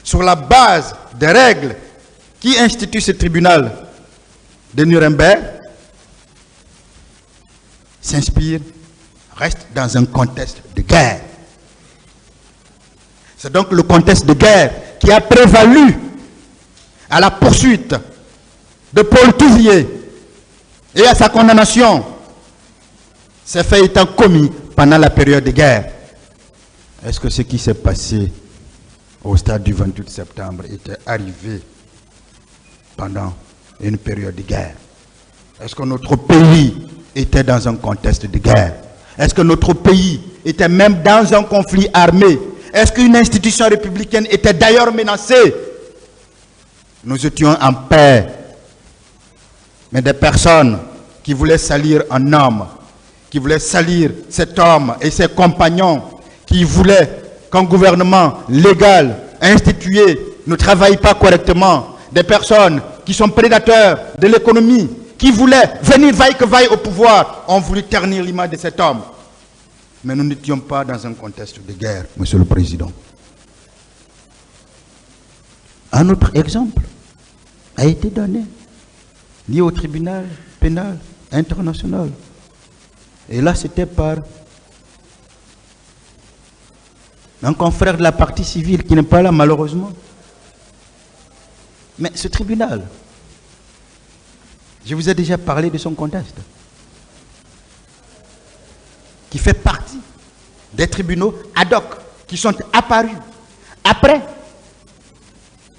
sur la base des règles qui instituent ce tribunal de Nuremberg, s'inspire, reste dans un contexte de guerre. C'est donc le contexte de guerre qui a prévalu à la poursuite de Paul Touvier et à sa condamnation. Ces faits étant commis pendant la période de guerre. Est-ce que ce qui s'est passé au stade du 28 septembre était arrivé pendant une période de guerre? Est-ce que notre pays était dans un contexte de guerre? Est-ce que notre pays était même dans un conflit armé? Est-ce qu'une institution républicaine était d'ailleurs menacée? Nous étions en paix. Mais des personnes qui voulaient salir un homme, qui voulaient salir cet homme et ses compagnons, qui voulaient qu'un gouvernement légal, institué, ne travaille pas correctement, des personnes qui sont prédateurs de l'économie, qui voulaient venir vaille que vaille au pouvoir, ont voulu ternir l'image de cet homme. Mais nous n'étions pas dans un contexte de guerre, Monsieur le Président. Un autre exemple a été donné, lié au tribunal pénal international. Et là, c'était par un confrère de la partie civile qui n'est pas là, malheureusement. Mais ce tribunal, je vous ai déjà parlé de son contexte, qui fait partie des tribunaux ad hoc qui sont apparus après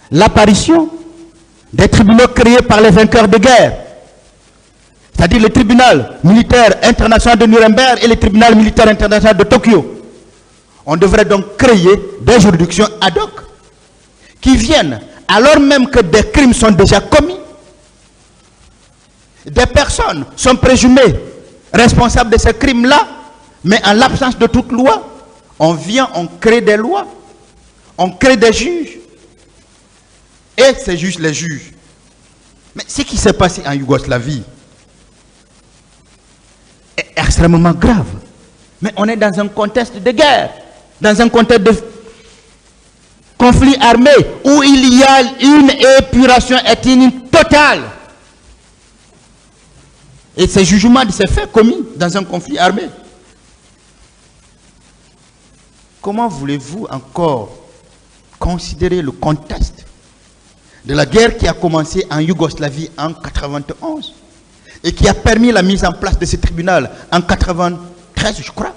l'apparition des tribunaux créés par les vainqueurs de guerre, c'est-à-dire le tribunal militaire international de Nuremberg et le tribunal militaire international de Tokyo. On devrait donc créer des juridictions ad hoc qui viennent, alors même que des crimes sont déjà commis, des personnes sont présumées responsables de ces crimes-là, mais en l'absence de toute loi, on vient, on crée des lois, on crée des juges, et ces juges les jugent. Mais ce qui s'est passé en Yougoslavie est extrêmement grave. Mais on est dans un contexte de guerre, dans un contexte de conflit armé, où il y a une épuration ethnique totale. Et ces jugements de ces faits commis dans un conflit armé. Comment voulez-vous encore considérer le contexte de la guerre qui a commencé en Yougoslavie en 1991 et qui a permis la mise en place de ce tribunal en 1993, je crois?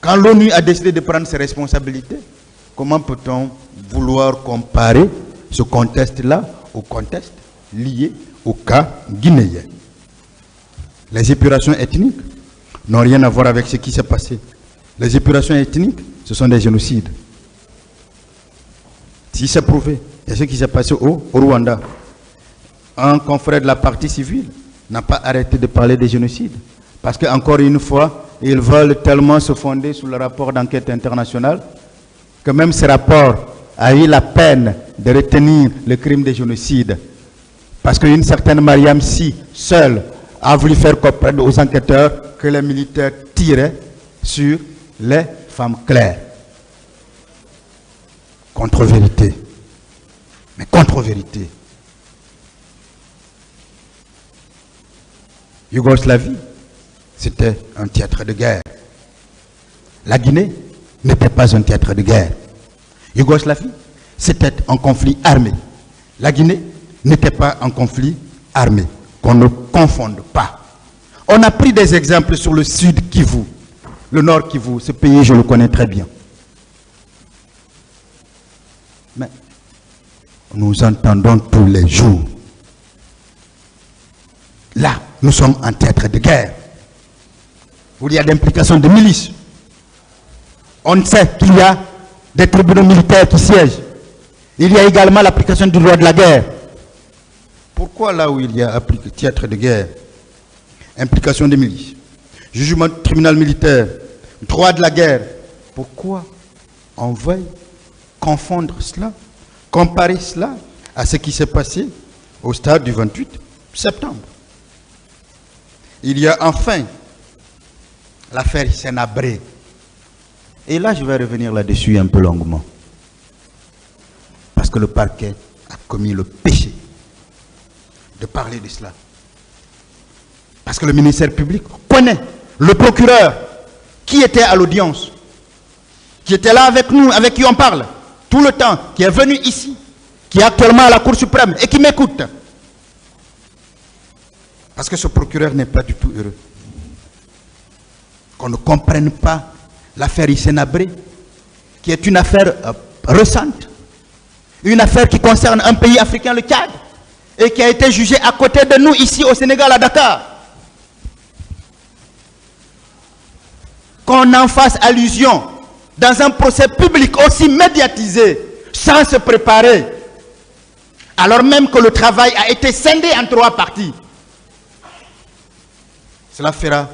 Quand l'ONU a décidé de prendre ses responsabilités, comment peut-on vouloir comparer ce contexte-là au contexte lié au cas guinéen? Les épurations ethniques n'ont rien à voir avec ce qui s'est passé. Les épurations ethniques, ce sont des génocides. Si c'est prouvé, et ce qui s'est passé au Rwanda, un confrère de la partie civile n'a pas arrêté de parler des génocides. Parce qu'encore une fois, ils veulent tellement se fonder sur le rapport d'enquête internationale que même ce rapport a eu la peine de retenir le crime de génocide. Parce qu'une certaine Mariam Sy, seule, a voulu faire comprendre aux enquêteurs que les militaires tiraient sur les femmes claires. Contre-vérité. Mais contre-vérité. Yougoslavie, c'était un théâtre de guerre. La Guinée n'était pas un théâtre de guerre. Yougoslavie, c'était un conflit armé. La Guinée n'était pas un conflit armé. Qu'on ne confonde pas. On a pris des exemples sur le sud Kivu, le nord Kivu, ce pays je le connais très bien. Mais nous entendons tous les jours. Là, nous sommes en théâtre de guerre, où il y a d'implications de milices. On sait qu'il y a des tribunaux militaires qui siègent. Il y a également l'application du droit de la guerre. Pourquoi là où il y a théâtre de guerre, implication de milices, jugement du tribunal militaire, droit de la guerre, pourquoi on veuille confondre cela, comparer cela à ce qui s'est passé au stade du 28 septembre? Il y a enfin l'affaire Sénabré. Et là, je vais revenir là-dessus un peu longuement. Parce que le parquet a commis le péché de parler de cela. Parce que le ministère public connaît le procureur qui était à l'audience, qui était là avec nous, avec qui on parle tout le temps, qui est venu ici, qui est actuellement à la Cour suprême et qui m'écoute. Parce que ce procureur n'est pas du tout heureux. Qu'on ne comprenne pas l'affaire Hissène Habré, qui est une affaire récente, une affaire qui concerne un pays africain, le Tchad, et qui a été jugée à côté de nous ici au Sénégal, à Dakar. Qu'on en fasse allusion dans un procès public aussi médiatisé, sans se préparer, alors même que le travail a été scindé en 3 parties. Cela fera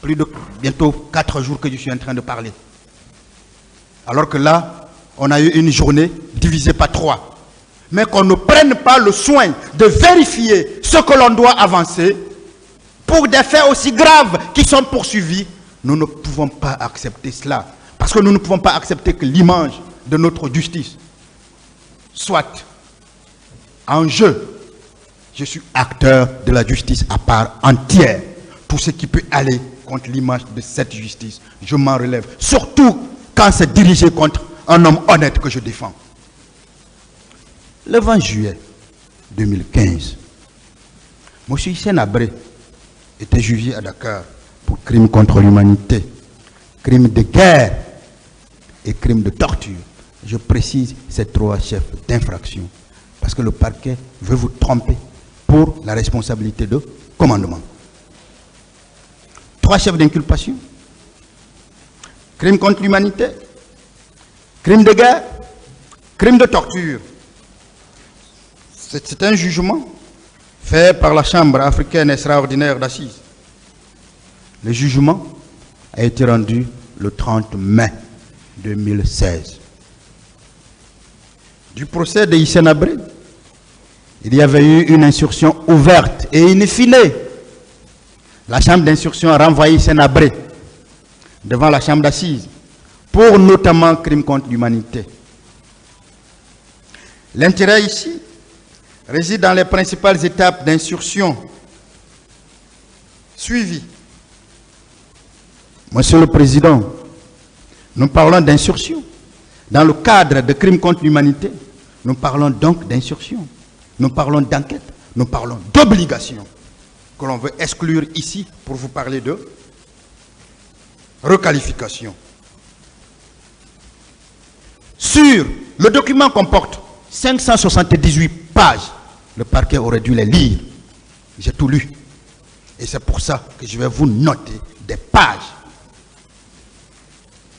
plus de bientôt 4 jours que je suis en train de parler. Alors que là, on a eu une journée divisée par 3. Mais qu'on ne prenne pas le soin de vérifier ce que l'on doit avancer pour des faits aussi graves qui sont poursuivis. Nous ne pouvons pas accepter cela. Parce que nous ne pouvons pas accepter que l'image de notre justice soit en jeu. Je suis acteur de la justice à part entière. Tout ce qui peut aller contre l'image de cette justice, je m'en relève. Surtout quand c'est dirigé contre un homme honnête que je défends. Le 20 juillet 2015, M. Hissène Habré était jugé à Dakar pour crime contre l'humanité, crime de guerre et crime de torture. Je précise ces 3 chefs d'infraction parce que le parquet veut vous tromper pour la responsabilité de commandement. 3 chefs d'inculpation, crime contre l'humanité, crime de guerre, crime de torture. C'est un jugement fait par la Chambre africaine extraordinaire d'assises. Le jugement a été rendu le 30 mai 2016. Du procès de Hissène Habré, il y avait eu une instruction ouverte et in fine, la chambre d'instruction a renvoyé Hissène Habré devant la chambre d'assises pour notamment crime contre l'humanité. L'intérêt ici réside dans les principales étapes d'instruction suivies. Monsieur le Président, nous parlons d'instruction. Dans le cadre de crimes contre l'humanité, nous parlons donc d'instruction. Nous parlons d'enquête, nous parlons d'obligation que l'on veut exclure ici pour vous parler de requalification. Sur le document comporte 578 pages. Le parquet aurait dû les lire. J'ai tout lu. Et c'est pour ça que je vais vous noter des pages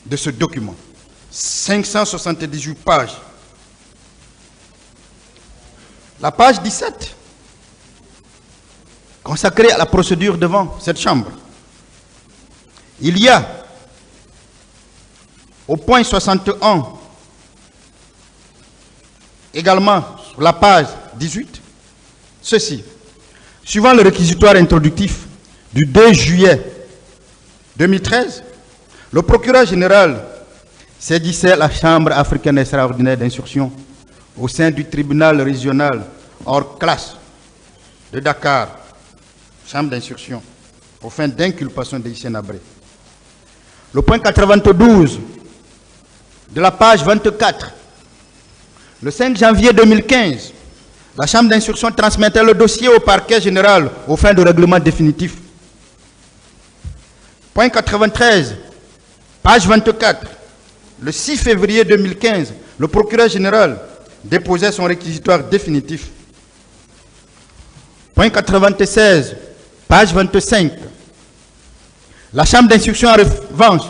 de ce document. 578 pages. La page 17, consacrée à la procédure devant cette chambre. Il y a, au point 61, également sur la page 18, ceci. Suivant le réquisitoire introductif du 2 juillet 2013, le procureur général saisissait la Chambre africaine extraordinaire d'instruction au sein du tribunal régional hors classe de Dakar, chambre d'instruction, pour fin d'inculpation de Hissène Habré. Le point 92 de la page 24, le 5 janvier 2015, la chambre d'instruction transmettait le dossier au parquet général aux fins de règlement définitif. Point 93, page 24, le 6 février 2015, le procureur général déposait son réquisitoire définitif. Point 96, page 25. La chambre d'instruction, en revanche,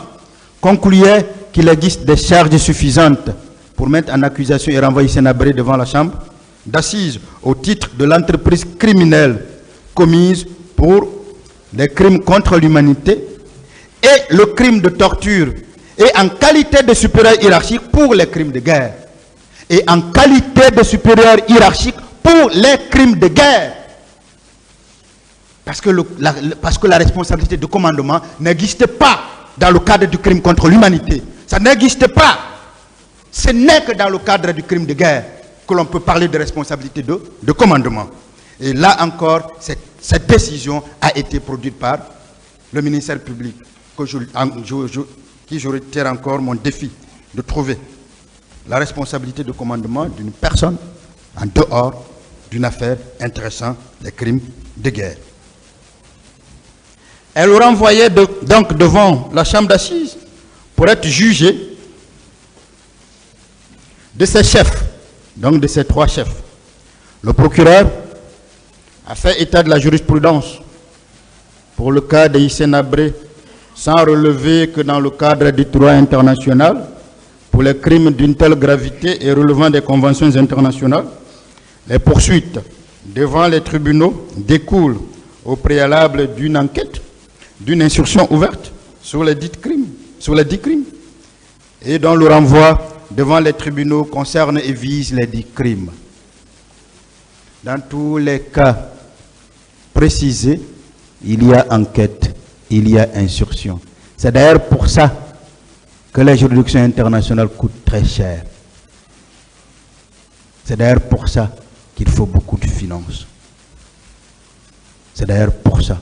concluait qu'il existe des charges suffisantes pour mettre en accusation et renvoyer Hissène Habré devant la chambre d'assises au titre de l'entreprise criminelle commise pour les crimes contre l'humanité et le crime de torture, et en qualité de supérieur hiérarchique pour les crimes de guerre. Et en qualité de supérieur hiérarchique pour les crimes de guerre. Parce que la responsabilité de commandement n'existe pas dans le cadre du crime contre l'humanité. Ça n'existe pas. Ce n'est que dans le cadre du crime de guerre que l'on peut parler de responsabilité de commandement. Et là encore, cette décision a été produite par le ministère public, qui je retire encore mon défi de trouver la responsabilité de commandement d'une personne en dehors d'une affaire intéressant les crimes de guerre. Elle le renvoyait donc devant la chambre d'assises pour être jugée de ses chefs, donc de ses 3 chefs. Le procureur a fait état de la jurisprudence pour le cas de Hissène Habré, sans relever que dans le cadre du droit international, pour les crimes d'une telle gravité et relevant des conventions internationales, les poursuites devant les tribunaux découlent au préalable d'une enquête, d'une instruction ouverte sur les dits crimes, et dont le renvoi devant les tribunaux concerne et vise les dits crimes. Dans tous les cas précisés, il y a enquête, il y a instruction. C'est d'ailleurs pour ça que les juridictions internationales coûtent très cher. C'est d'ailleurs pour ça qu'il faut beaucoup de finances. C'est d'ailleurs pour ça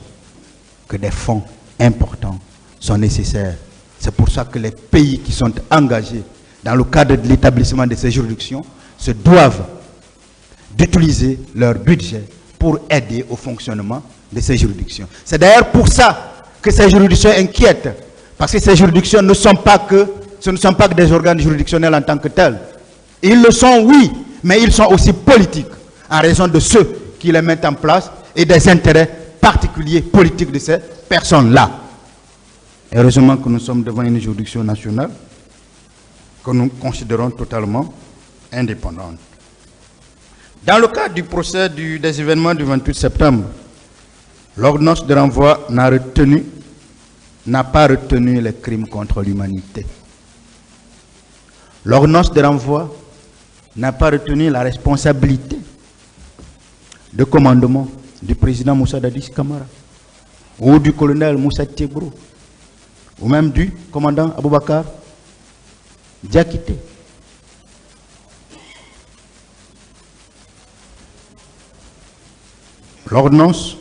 que des fonds importants sont nécessaires. C'est pour ça que les pays qui sont engagés dans le cadre de l'établissement de ces juridictions se doivent d'utiliser leur budget pour aider au fonctionnement de ces juridictions. C'est d'ailleurs pour ça que ces juridictions inquiètent, parce que ces juridictions ce ne sont pas que des organes juridictionnels en tant que tels. Ils le sont, oui, mais ils sont aussi politiques, en raison de ceux qui les mettent en place et des intérêts particuliers politiques de ces personnes-là. Heureusement que nous sommes devant une juridiction nationale que nous considérons totalement indépendante. Dans le cadre du procès des événements du 28 septembre, l'ordonnance de renvoi n'a pas retenu les crimes contre l'humanité. L'ordonnance de renvoi n'a pas retenu la responsabilité de commandement du président Moussa Dadis Camara, ou du colonel Moussa Tchebro, ou même du commandant Aboubakar Diakité. L'ordonnance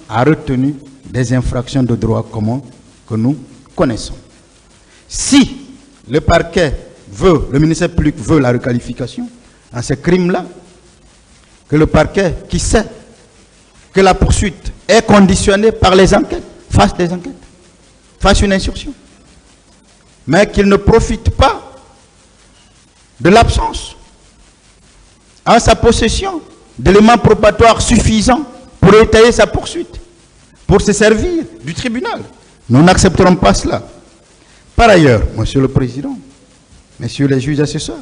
a retenu des infractions de droit commun que nous connaissons. Si le parquet le ministère public veut la requalification en ces crimes-là, que le parquet, qui sait que la poursuite est conditionnée par les enquêtes, fasse des enquêtes, fasse une instruction, mais qu'il ne profite pas de l'absence en sa possession d'éléments probatoires suffisants pour étayer sa poursuite, pour se servir du tribunal. Nous n'accepterons pas cela. Par ailleurs, Monsieur le Président, Messieurs les juges assesseurs,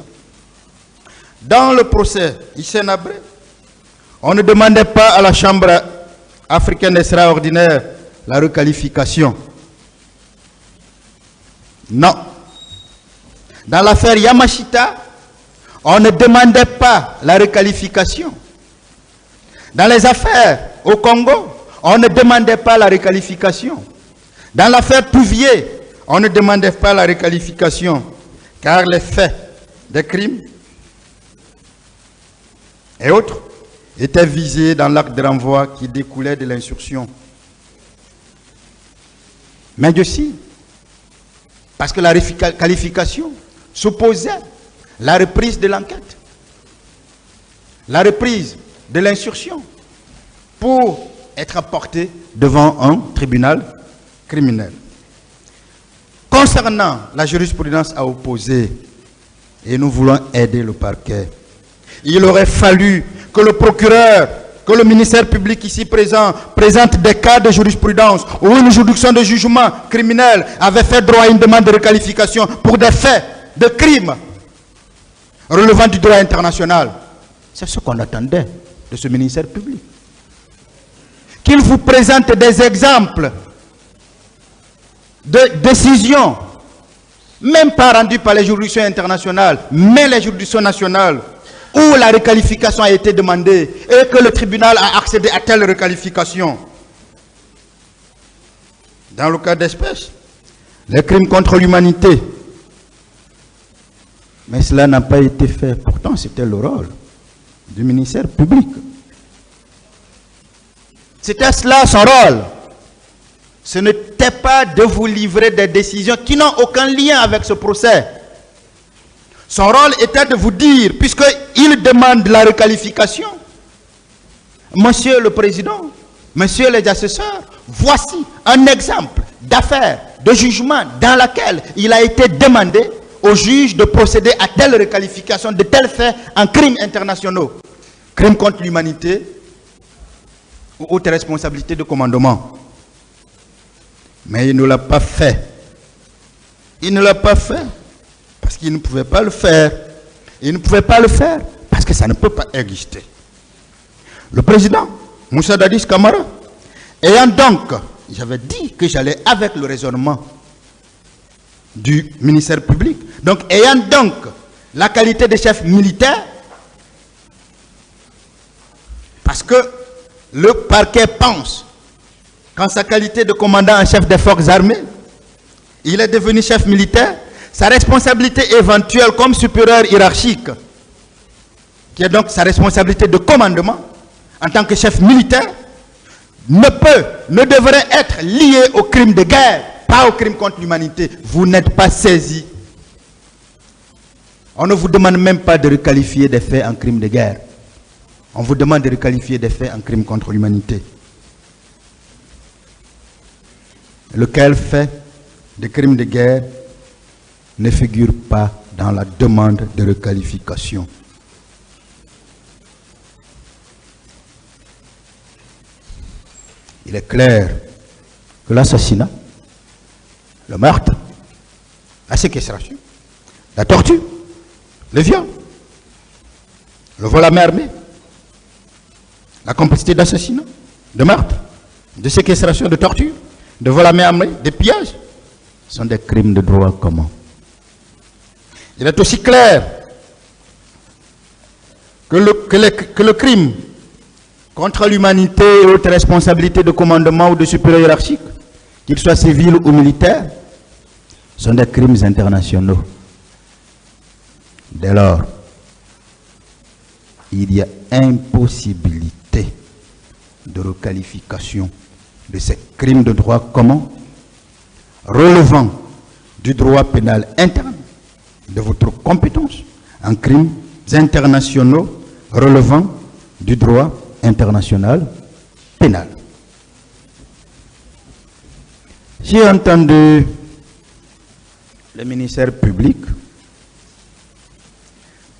dans le procès Hissène Habré, on ne demandait pas à la Chambre africaine extraordinaire la requalification. Non. Dans l'affaire Yamashita, on ne demandait pas la requalification. Dans les affaires au Congo, on ne demandait pas la requalification. Dans l'affaire Touvier, on ne demandait pas la requalification, car les faits des crimes et autres étaient visés dans l'acte de renvoi qui découlait de l'instruction. Mais aussi, parce que la requalification supposait la reprise de l'enquête, la reprise de l'instruction, pour être apporté devant un tribunal criminel. Concernant la jurisprudence à opposer, et nous voulons aider le parquet, il aurait fallu que le procureur, que le ministère public ici présent, présente des cas de jurisprudence où une juridiction de jugement criminel avait fait droit à une demande de requalification pour des faits de crimes relevant du droit international. C'est ce qu'on attendait de ce ministère public. Qu'il vous présente des exemples de décisions, même pas rendues par les juridictions internationales, mais les juridictions nationales, où la requalification a été demandée et que le tribunal a accédé à telle requalification. dans le cas d'espèce, les crimes contre l'humanité. Mais cela n'a pas été fait. Pourtant, c'était le rôle du ministère public. C'était cela son rôle. Ce n'était pas de vous livrer des décisions qui n'ont aucun lien avec ce procès. Son rôle était de vous dire, puisqu'il demande la requalification, Monsieur le Président, Messieurs les assesseurs, voici un exemple d'affaire, de jugement dans laquelle il a été demandé au juge de procéder à telle requalification de tels faits en crimes internationaux, crimes contre l'humanité ou haute responsabilité de commandement. Mais il ne l'a pas fait. Il ne l'a pas fait parce qu'il ne pouvait pas le faire. Il ne pouvait pas le faire parce que ça ne peut pas exister. Le président Moussa Dadis Camara, ayant donc, j'avais dit que j'allais avec le raisonnement du ministère public, donc ayant donc la qualité de chef militaire, parce que le parquet pense qu'en sa qualité de commandant en chef des forces armées, il est devenu chef militaire, sa responsabilité éventuelle comme supérieur hiérarchique, qui est donc sa responsabilité de commandement, en tant que chef militaire, ne devrait être lié au crime de guerre, pas au crime contre l'humanité. Vous n'êtes pas saisi. On ne vous demande même pas de requalifier des faits en crime de guerre. On vous demande de requalifier des faits en crime contre l'humanité. Lequel fait de crime de guerre ne figure pas dans la demande de requalification. Il est clair que l'assassinat, le meurtre, la séquestration, la torture, le viol, le vol à main armée, la complicité d'assassinat, de meurtre, de séquestration, de torture, de vol à main armée, de pillage, sont des crimes de droit commun. Il est aussi clair que le crime contre l'humanité et haute responsabilité de commandement ou de supérieur hiérarchique, qu'ils soient civils ou militaires, sont des crimes internationaux. Dès lors, il y a impossibilité de requalification de ces crimes de droit commun relevant du droit pénal interne, de votre compétence en crimes internationaux relevant du droit international pénal. J'ai entendu le ministère public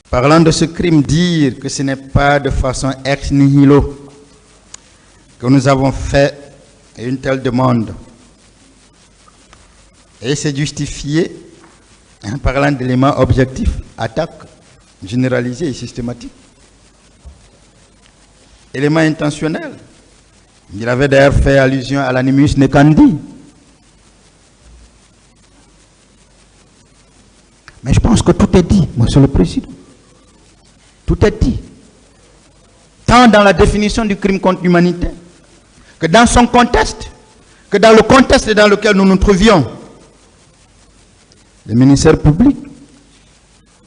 parlant de ce crime dire que ce n'est pas de façon ex nihilo que nous avons fait une telle demande. Et c'est justifié en parlant d'éléments objectifs, attaque généralisée et systématique. Élément intentionnel. Il avait d'ailleurs fait allusion à l'animus necandi. Mais je pense que tout est dit, Monsieur le Président. Tout est dit. Tant dans la définition du crime contre l'humanité, que dans son contexte, que dans le contexte dans lequel nous nous trouvions. Le ministère public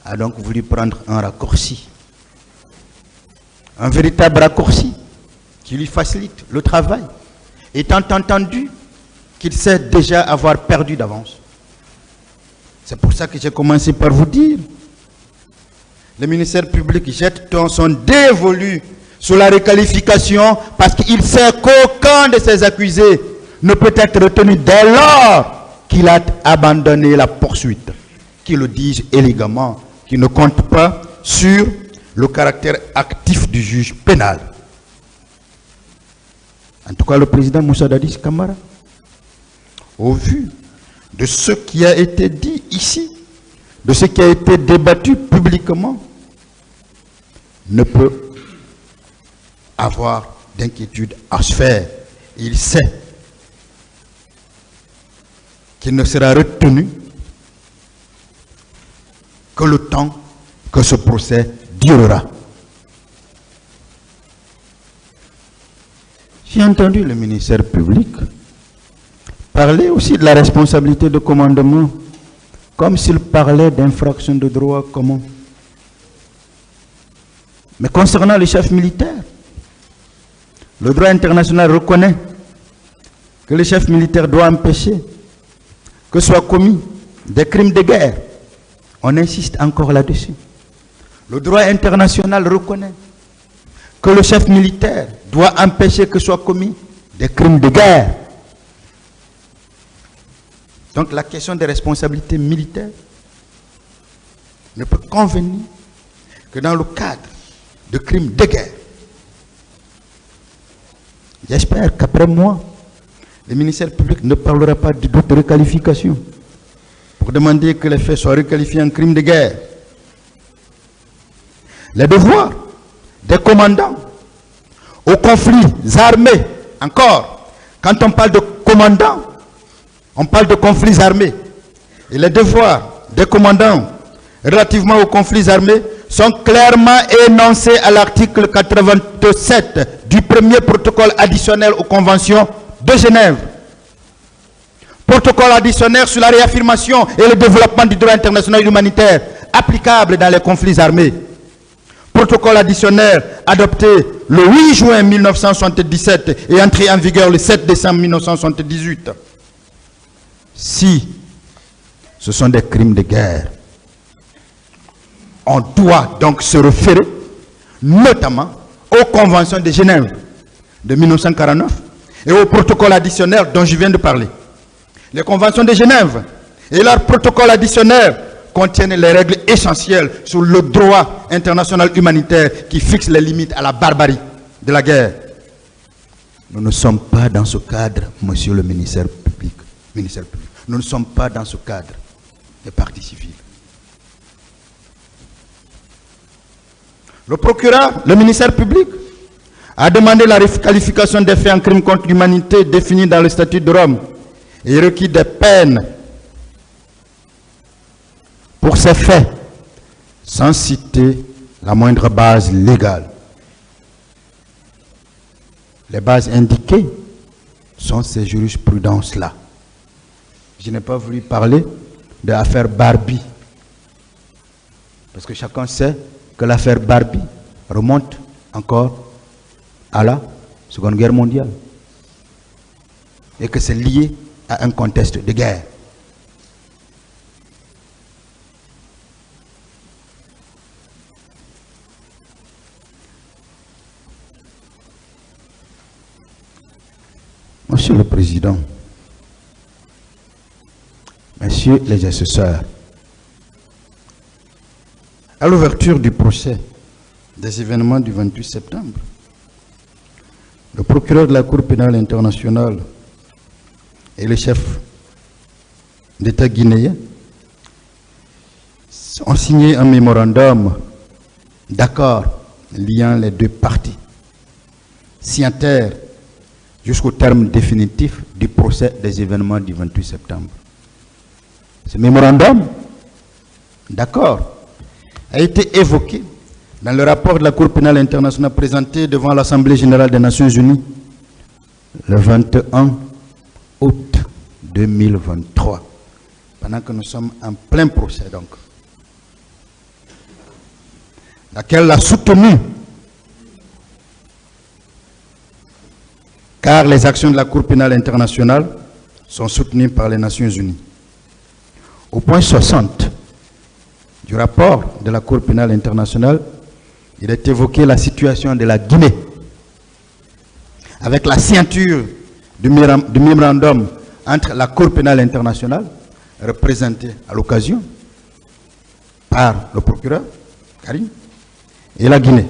a donc voulu prendre un raccourci. Un véritable raccourci qui lui facilite le travail, étant entendu qu'il sait déjà avoir perdu d'avance. C'est pour ça que j'ai commencé par vous dire, le ministère public jette son dévolu sur la requalification parce qu'il sait qu'aucun de ses accusés ne peut être retenu dès lors qu'il a abandonné la poursuite, qui le disent élégamment, qui ne compte pas sur le caractère actif du juge pénal. En tout cas, le président Moussa Dadis Camara, au vu de ce qui a été dit ici, de ce qui a été débattu publiquement, ne peut avoir d'inquiétude à se faire. Il sait qu'il ne sera retenu que le temps que ce procès durera. J'ai entendu le ministère public parlait aussi de la responsabilité de commandement, comme s'il parlait d'infraction de droit commun. Mais concernant les chefs militaires, le droit international reconnaît que le chef militaire doit empêcher que soient commis des crimes de guerre. On insiste encore là-dessus. Le droit international reconnaît que le chef militaire doit empêcher que soient commis des crimes de guerre. Donc la question des responsabilités militaires ne peut convenir que dans le cadre de crimes de guerre. J'espère qu'après moi, le ministère public ne parlera pas de requalification pour demander que les faits soient requalifiés en crimes de guerre. Les devoirs des commandants aux conflits armés, encore, quand on parle de commandants, on parle de conflits armés. Et les devoirs des commandants relativement aux conflits armés sont clairement énoncés à l'article 87 du premier protocole additionnel aux conventions de Genève. Protocole additionnel sur la réaffirmation et le développement du droit international humanitaire applicable dans les conflits armés. Protocole additionnel adopté le 8 juin 1977 et entré en vigueur le 7 décembre 1978. Si ce sont des crimes de guerre, on doit donc se référer notamment aux conventions de Genève de 1949 et au protocole additionnel dont je viens de parler. Les conventions de Genève et leur protocole additionnel contiennent les règles essentielles sur le droit international humanitaire qui fixent les limites à la barbarie de la guerre. Nous ne sommes pas dans ce cadre, monsieur le ministère public. Nous ne sommes pas dans ce cadre des parties civiles. Le procureur, le ministère public, a demandé la requalification des faits en crime contre l'humanité définis dans le statut de Rome et requis des peines pour ces faits, sans citer la moindre base légale. Les bases indiquées sont ces jurisprudences-là. Je n'ai pas voulu parler de l'affaire Barbie, parce que chacun sait que l'affaire Barbie remonte encore à la Seconde Guerre mondiale et que c'est lié à un contexte de guerre. Monsieur le Président, Messieurs les assesseurs, à l'ouverture du procès des événements du 28 septembre, le procureur de la Cour pénale internationale et le chef d'État guinéen ont signé un mémorandum d'accord liant les deux parties, signataires jusqu'au terme définitif du procès des événements du 28 septembre. Ce mémorandum d'accord a été évoqué dans le rapport de la Cour pénale internationale présenté devant l'Assemblée générale des Nations unies le 21 août 2023, pendant que nous sommes en plein procès donc, laquelle l'a soutenu, car les actions de la Cour pénale internationale sont soutenues par les Nations unies. Au point 60 du rapport de la Cour pénale internationale, il est évoqué la situation de la Guinée, avec la signature du mémorandum entre la Cour pénale internationale, représentée à l'occasion par le procureur Karim, et la Guinée.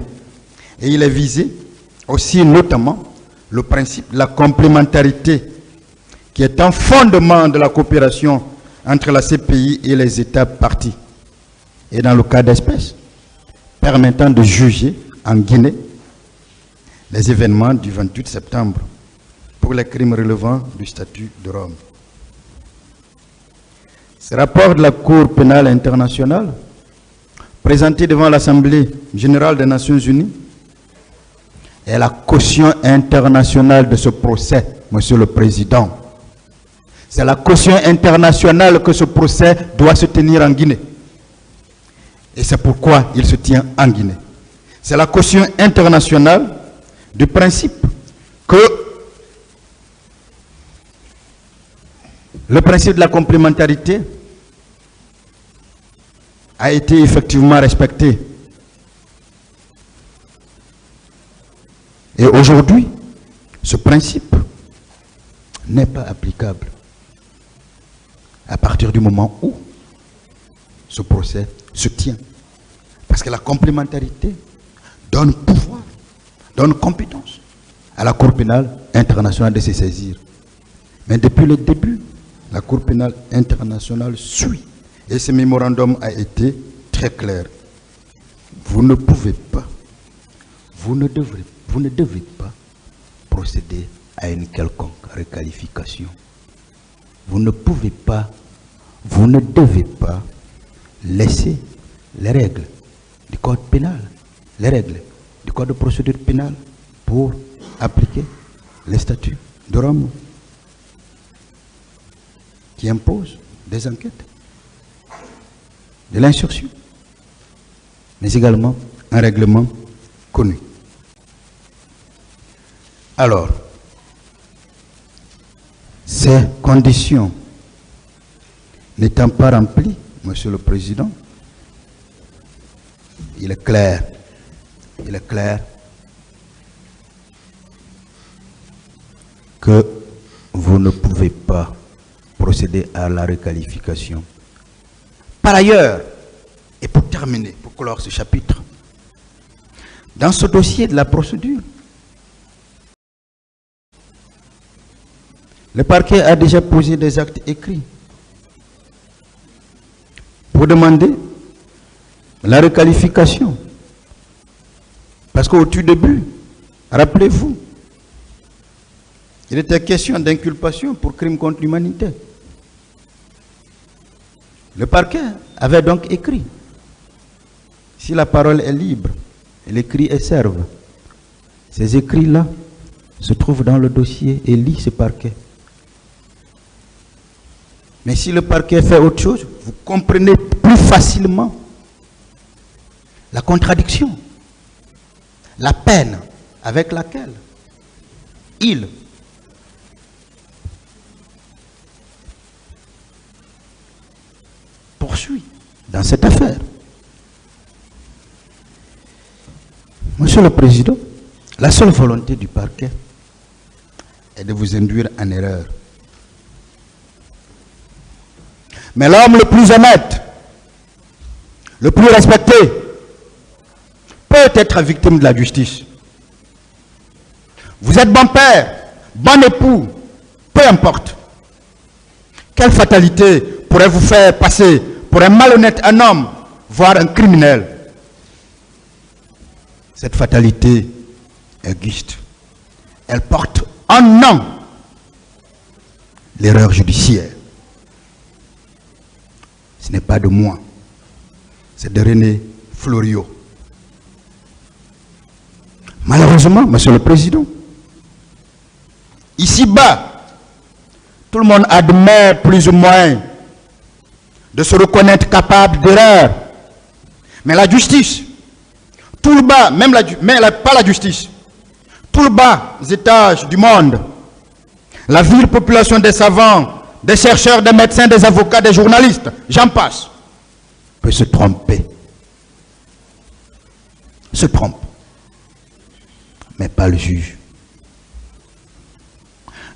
Et il est visé aussi notamment le principe de la complémentarité, qui est un fondement de la coopération entre la CPI et les États parties, et dans le cas d'espèce, permettant de juger en Guinée les événements du 28 septembre pour les crimes relevant du statut de Rome. Ce rapport de la Cour pénale internationale, présenté devant l'Assemblée générale des Nations unies, est la caution internationale de ce procès, Monsieur le Président. C'est la caution internationale que ce procès doit se tenir en Guinée. Et c'est pourquoi il se tient en Guinée. C'est la caution internationale du principe que le principe de la complémentarité a été effectivement respecté. Et aujourd'hui, ce principe n'est pas applicable à partir du moment où ce procès se tient. Parce que la complémentarité donne pouvoir, donne compétence à la Cour pénale internationale de se saisir. Mais depuis le début, la Cour pénale internationale suit. Et ce mémorandum a été très clair. Vous ne pouvez pas, vous ne devez pas procéder à une quelconque requalification. Vous ne pouvez pas, vous ne devez pas laisser les règles du code pénal, les règles du code de procédure pénale pour appliquer les statuts de Rome qui imposent des enquêtes, de l'instruction, mais également un règlement connu. Alors, ces conditions n'étant pas remplies, Monsieur le Président, il est clair que vous ne pouvez pas procéder à la requalification. Par ailleurs, et pour terminer, pour clore ce chapitre, dans ce dossier de la procédure, le parquet a déjà posé des actes écrits pour demander la requalification. Parce qu'au tout début, rappelez-vous, il était question d'inculpation pour crime contre l'humanité. Le parquet avait donc écrit. Si la parole est libre, et l'écrit est serve. Ces écrits-là se trouvent dans le dossier et lit ce parquet. Mais si le parquet fait autre chose, vous comprenez plus facilement la contradiction, la peine avec laquelle il poursuit dans cette affaire. Monsieur le Président, la seule volonté du parquet est de vous induire en erreur. Mais l'homme le plus honnête, le plus respecté, peut être victime de la justice. Vous êtes bon père, bon époux, peu importe. Quelle fatalité pourrait vous faire passer pour un malhonnête, un homme, voire un criminel? Cette fatalité est juste. Elle porte en nom l'erreur judiciaire. Ce n'est pas de moi, c'est de René Fleuriot. Malheureusement, Monsieur le Président, ici-bas, tout le monde admet plus ou moins de se reconnaître capable d'erreur. Mais la justice, tout le bas, pas la justice, tout le bas étages du monde, la vile population des savants, des chercheurs, des médecins, des avocats, des journalistes, j'en passe, peut se tromper. Se trompe. Mais pas le juge.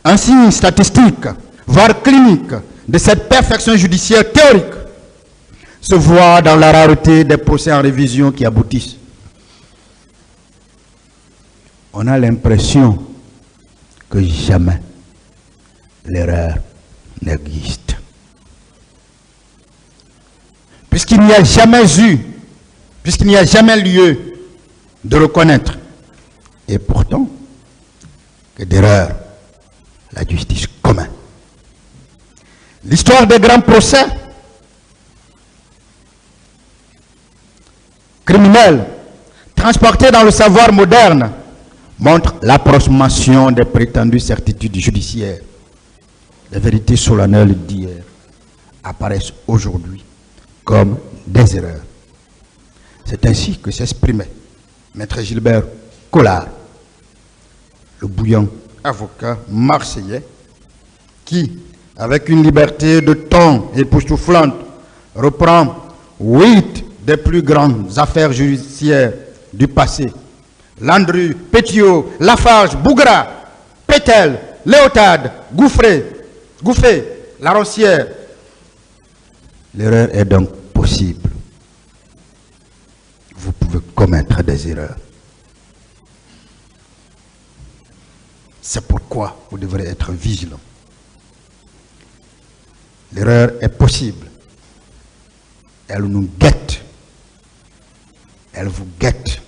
Un signe statistique, voire clinique, de cette perfection judiciaire théorique se voit dans la rareté des procès en révision qui aboutissent. On a l'impression que jamais l'erreur n'existe. Puisqu'il n'y a jamais lieu de reconnaître. Et pourtant, que d'erreur, la justice commun. L'histoire des grands procès criminels transportés dans le savoir moderne montre l'approximation des prétendues certitudes judiciaires les vérités solennelles d'hier apparaissent aujourd'hui comme des erreurs. C'est ainsi que s'exprimait Maître Gilbert Collard, le bouillant avocat marseillais, qui, avec une liberté de ton époustouflante, reprend 8 des plus grandes affaires judiciaires du passé. Landru, Pétiot, Lafarge, Bougra, Pétel, Léotade, Gouffé, Laroncière. L'erreur est donc possible. Vous pouvez commettre des erreurs. C'est pourquoi vous devrez être vigilant. L'erreur est possible. Elle nous guette. Elle vous guette.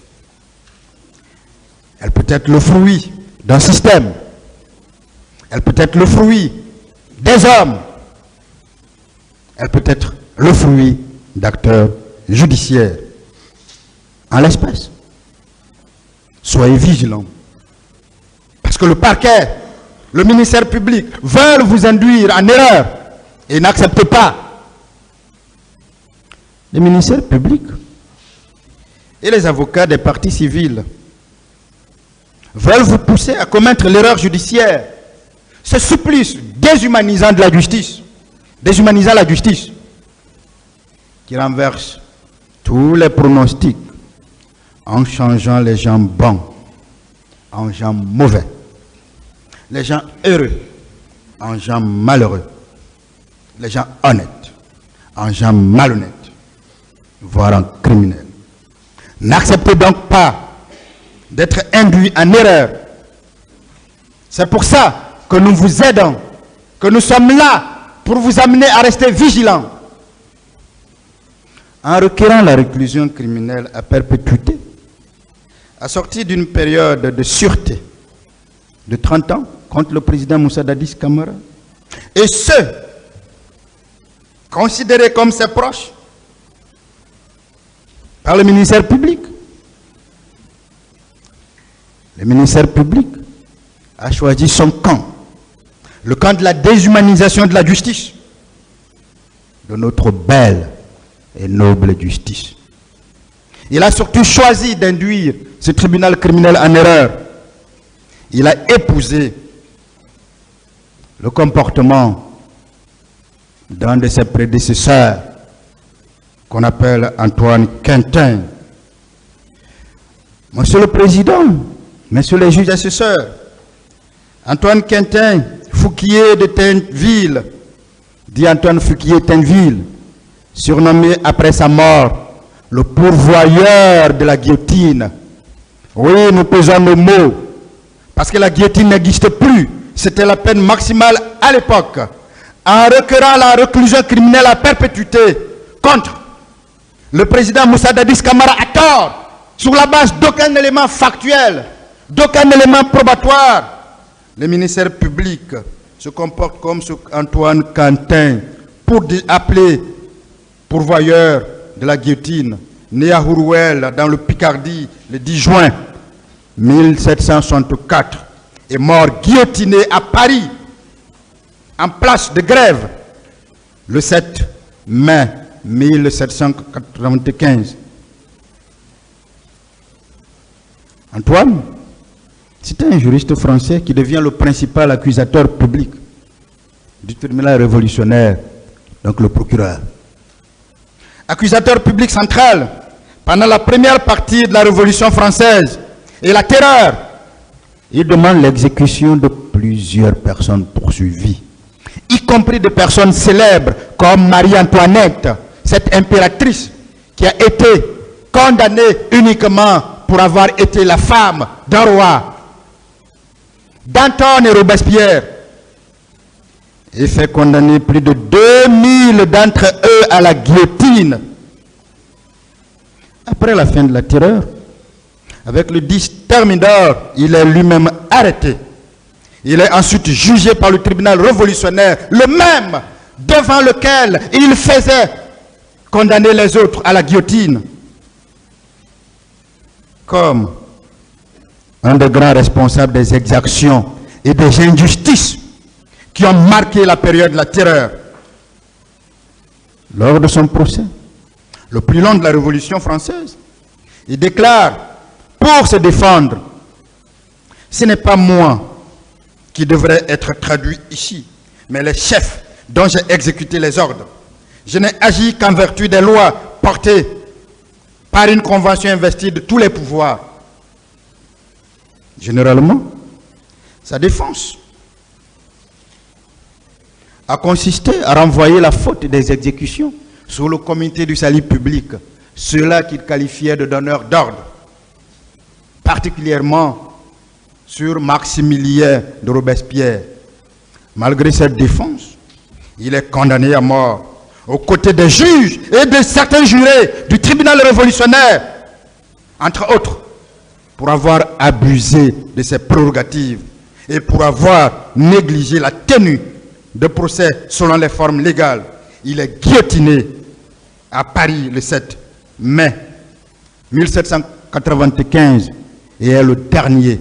Elle peut être le fruit d'un système. Elle peut être le fruit des hommes. Elle peut être le fruit d'acteurs judiciaires. En l'espèce, soyez vigilants. Parce que le parquet, le ministère public veulent vous induire en erreur et n'acceptez pas. Les ministères publics et les avocats des parties civiles veulent vous pousser à commettre l'erreur judiciaire. Ce supplice déshumanisant de la justice, déshumanisant la justice, qui renverse tous les pronostics en changeant les gens bons en gens mauvais, les gens heureux en gens malheureux, les gens honnêtes en gens malhonnêtes, voire en criminels. N'acceptez donc pas d'être induit en erreur. C'est pour ça que nous vous aidons, que nous sommes là pour vous amener à rester vigilants. En requérant la réclusion criminelle à perpétuité, assortie d'une période de sûreté de 30 ans contre le président Moussa Dadis Camara, et ceux considérés comme ses proches par le ministère public. Le ministère public a choisi son camp, le camp de la déshumanisation de la justice, de notre belle et noble justice. Il a surtout choisi d'induire ce tribunal criminel en erreur. Il a épousé le comportement d'un de ses prédécesseurs, qu'on appelle Antoine Quintin. Monsieur le Président, messieurs les juges assesseurs, Antoine Quintin, Fouquier de Tinville, dit Antoine Fouquier Tinville, surnommé après sa mort le pourvoyeur de la guillotine. Oui, nous pesons nos mots, parce que la guillotine n'existe plus. C'était la peine maximale à l'époque. En requérant la réclusion criminelle à perpétuité contre le président Moussa Dadis Camara à tort, sur la base d'aucun élément factuel, d'aucun élément probatoire, le ministère public se comporte comme ce Antoine Quintin pour appeler pourvoyeur de la guillotine, né à Hourouel dans le Picardie le 10 juin 1764 et mort guillotiné à Paris en place de Grève le 7 mai 1795. Antoine, c'était un juriste français qui devient le principal accusateur public du tribunal révolutionnaire, donc le procureur. Accusateur public central pendant la première partie de la Révolution française et la terreur. Il demande l'exécution de plusieurs personnes poursuivies, y compris des personnes célèbres comme Marie-Antoinette, cette impératrice qui a été condamnée uniquement pour avoir été la femme d'un roi. Danton et Robespierre, et fait condamner plus de 2000 d'entre eux à la guillotine. Après la fin de la terreur, avec le 10 Thermidor, il est lui-même arrêté. Il est ensuite jugé par le tribunal révolutionnaire, le même devant lequel il faisait condamner les autres à la guillotine. Comme un des grands responsables des exactions et des injustices qui ont marqué la période de la terreur. Lors de son procès, le plus long de la Révolution française, il déclare, pour se défendre, ce n'est pas moi qui devrais être traduit ici, mais les chefs dont j'ai exécuté les ordres. Je n'ai agi qu'en vertu des lois portées par une convention investie de tous les pouvoirs. Généralement, sa défense a consisté à renvoyer la faute des exécutions sur le comité du salut public, ceux-là qu'il qualifiait de donneurs d'ordre, particulièrement sur Maximilien de Robespierre. Malgré cette défense, il est condamné à mort aux côtés des juges et de certains jurés du tribunal révolutionnaire, entre autres, pour avoir abusé de ses prérogatives et pour avoir négligé la tenue de procès selon les formes légales. Il est guillotiné à Paris le 7 mai 1795 et est le dernier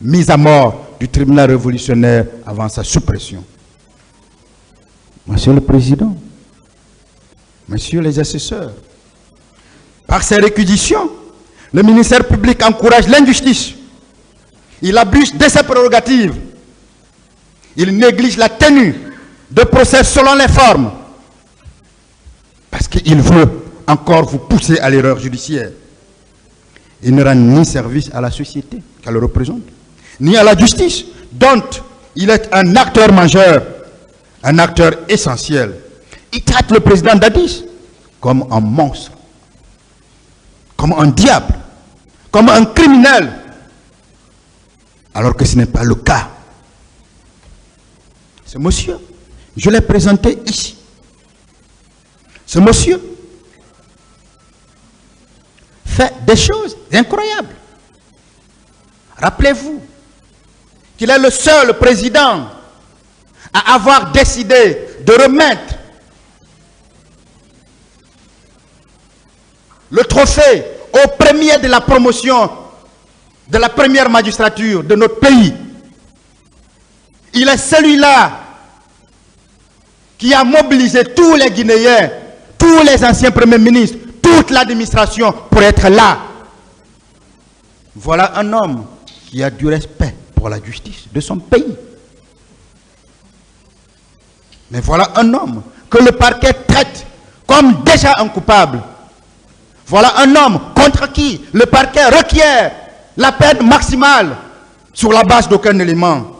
mis à mort du tribunal révolutionnaire avant sa suppression. Monsieur le Président, Messieurs les assesseurs, par ces réquisitions, le ministère public encourage l'injustice. Il abuse de ses prérogatives. Il néglige la tenue de procès selon les formes. Parce qu'il veut encore vous pousser à l'erreur judiciaire. Il ne rend ni service à la société qu'elle représente, ni à la justice, dont il est un acteur majeur, un acteur essentiel. Il traite le président Dadis comme un monstre, comme un diable, comme un criminel, alors que ce n'est pas le cas. Ce monsieur, je l'ai présenté ici. Ce monsieur fait des choses incroyables. Rappelez-vous qu'il est le seul président à avoir décidé de remettre le trophée au premier de la promotion de la première magistrature de notre pays. Il est celui-là qui a mobilisé tous les Guinéens, tous les anciens premiers ministres, toute l'administration pour être là. Voilà un homme qui a du respect pour la justice de son pays. Mais voilà un homme que le parquet traite comme déjà un coupable. Voilà un homme contre qui le parquet requiert la peine maximale sur la base d'aucun élément.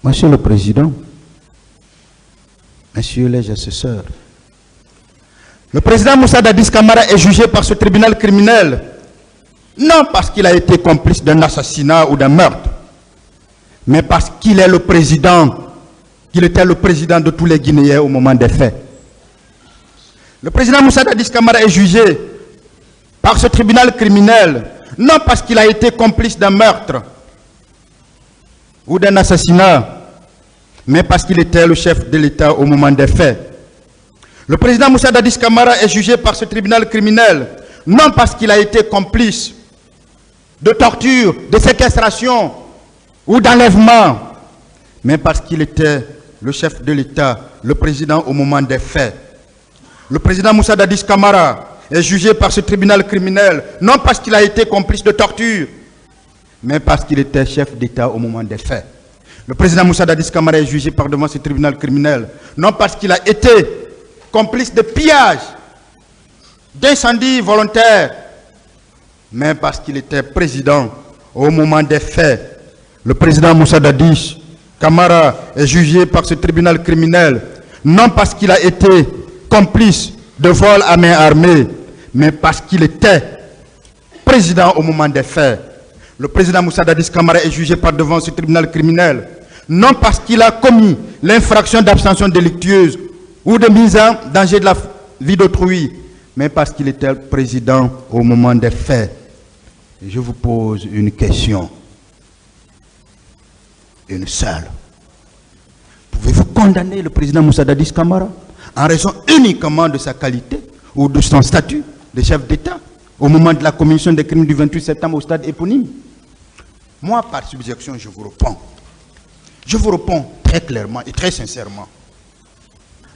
Monsieur le Président, Messieurs les assesseurs, le président Moussa Dadis Camara est jugé par ce tribunal criminel, non parce qu'il a été complice d'un assassinat ou d'un meurtre, mais parce qu'il est le président, qu'il était le président de tous les Guinéens au moment des faits. Le président Moussa Dadis Camara est jugé par ce tribunal criminel, non parce qu'il a été complice d'un meurtre ou d'un assassinat, mais parce qu'il était le chef de l'État au moment des faits. Le président Moussa Dadis Camara est jugé par ce tribunal criminel, non parce qu'il a été complice de torture, de séquestration ou d'enlèvement, mais parce qu'il était le chef de l'État, le président au moment des faits. Le président Moussa Dadis Camara est jugé par ce tribunal criminel, non parce qu'il a été complice de torture, mais parce qu'il était chef d'État au moment des faits. Le président Moussa Dadis Camara est jugé par devant ce tribunal criminel, non parce qu'il a été complice de pillage, d'incendie volontaire, mais parce qu'il était président au moment des faits. Le président Moussa Dadis Camara est jugé par ce tribunal criminel, non parce qu'il a été complice de vol à main armée, mais parce qu'il était président au moment des faits. Le président Moussa Dadis Camara est jugé par devant ce tribunal criminel, non parce qu'il a commis l'infraction d'abstention délictueuse ou de mise en danger de la vie d'autrui, mais parce qu'il était président au moment des faits. Je vous pose une question, une seule. Pouvez-vous condamner le président Moussa Dadis Camara en raison uniquement de sa qualité ou de son statut de chef d'État au moment de la commission des crimes du 28 septembre au stade éponyme? Moi, par subjection, je vous réponds. Je vous réponds très clairement et très sincèrement.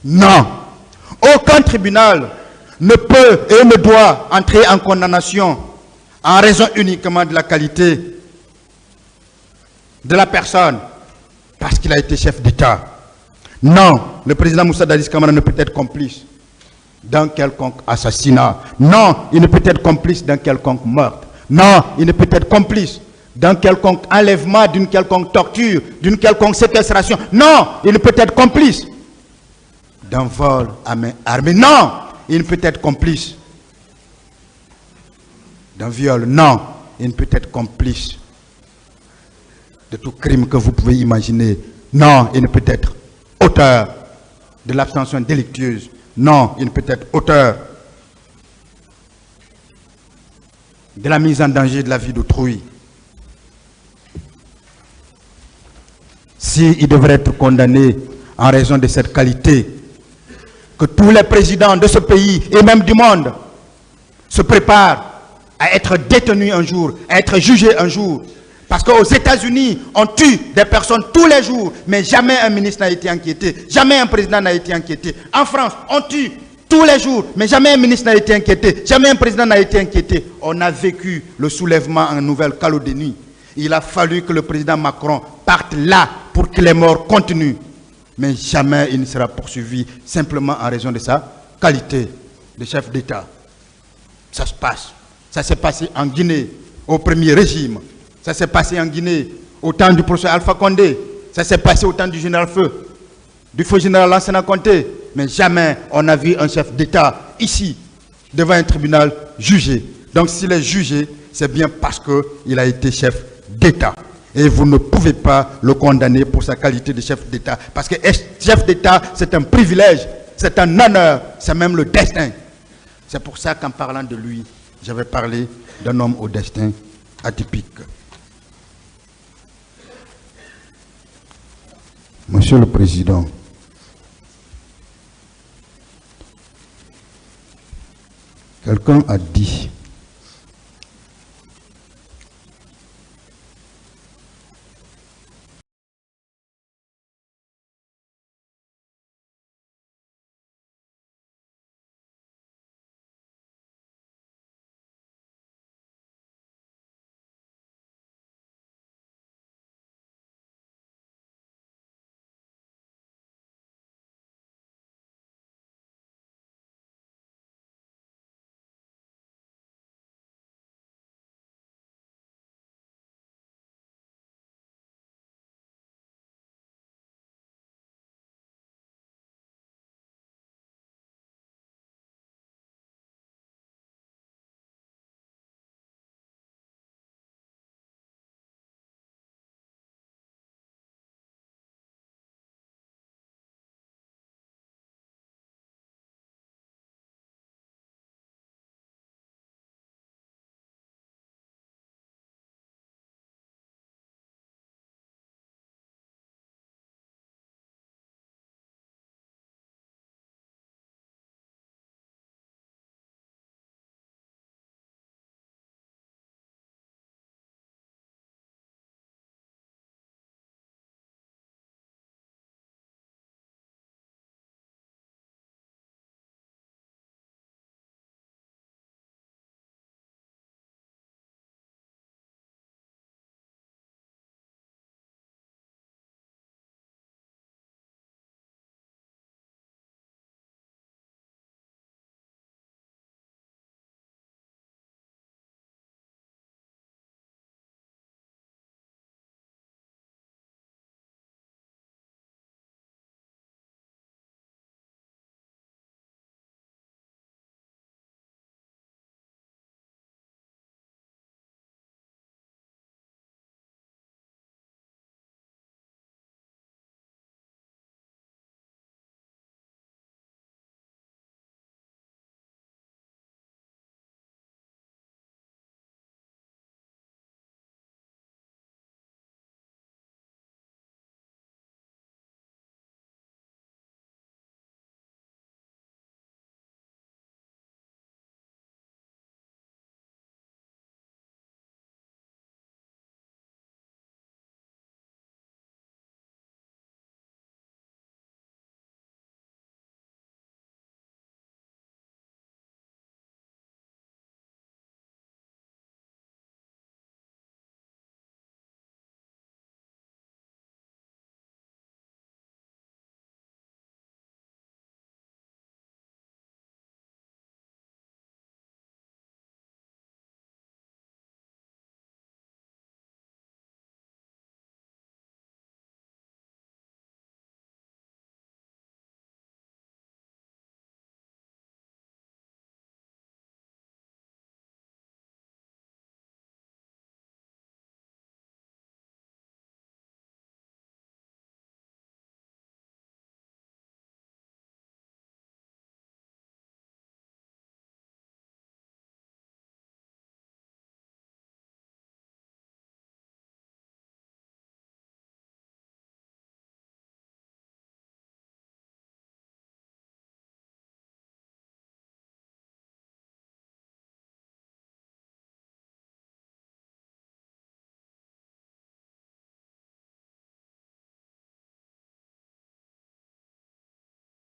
Non, aucun tribunal ne peut et ne doit entrer en condamnation en raison uniquement de la qualité de la personne parce qu'il a été chef d'État. Non, le président Moussa Dadis Camara ne peut être complice dans quelconque assassinat. Non, il ne peut être complice dans quelconque meurtre. Non, il ne peut être complice dans quelconque enlèvement, d'une quelconque torture, d'une quelconque séquestration. Non, il ne peut être complice d'un vol à main armée. Non, il ne peut être complice d'un viol. Non, il ne peut être complice de tout crime que vous pouvez imaginer. Non, il ne peut être auteur de l'abstention délictueuse. Non, il ne peut être auteur de la mise en danger de la vie d'autrui. S'il devrait être condamné en raison de cette qualité, que tous les présidents de ce pays et même du monde se préparent à être détenus un jour, à être jugés un jour. Parce qu'aux États-Unis, on tue des personnes tous les jours, mais jamais un ministre n'a été inquiété, jamais un président n'a été inquiété. En France, on tue tous les jours, mais jamais un ministre n'a été inquiété, jamais un président n'a été inquiété. On a vécu le soulèvement en Nouvelle-Calédonie. Il a fallu que le président Macron parte là pour que les morts continuent. Mais jamais il ne sera poursuivi simplement en raison de sa qualité de chef d'État. Ça se passe. Ça s'est passé en Guinée au premier régime. Ça s'est passé en Guinée au temps du professeur Alpha Condé. Ça s'est passé au temps du général Feu, du feu général Lansana Conté. Mais jamais on a vu un chef d'État ici, devant un tribunal, jugé. Donc s'il est jugé, c'est bien parce qu'il a été chef d'État. Et vous ne pouvez pas le condamner pour sa qualité de chef d'État. Parce que être chef d'État, c'est un privilège, c'est un honneur, c'est même le destin. C'est pour ça qu'en parlant de lui, j'avais parlé d'un homme au destin atypique. Monsieur le Président, quelqu'un a dit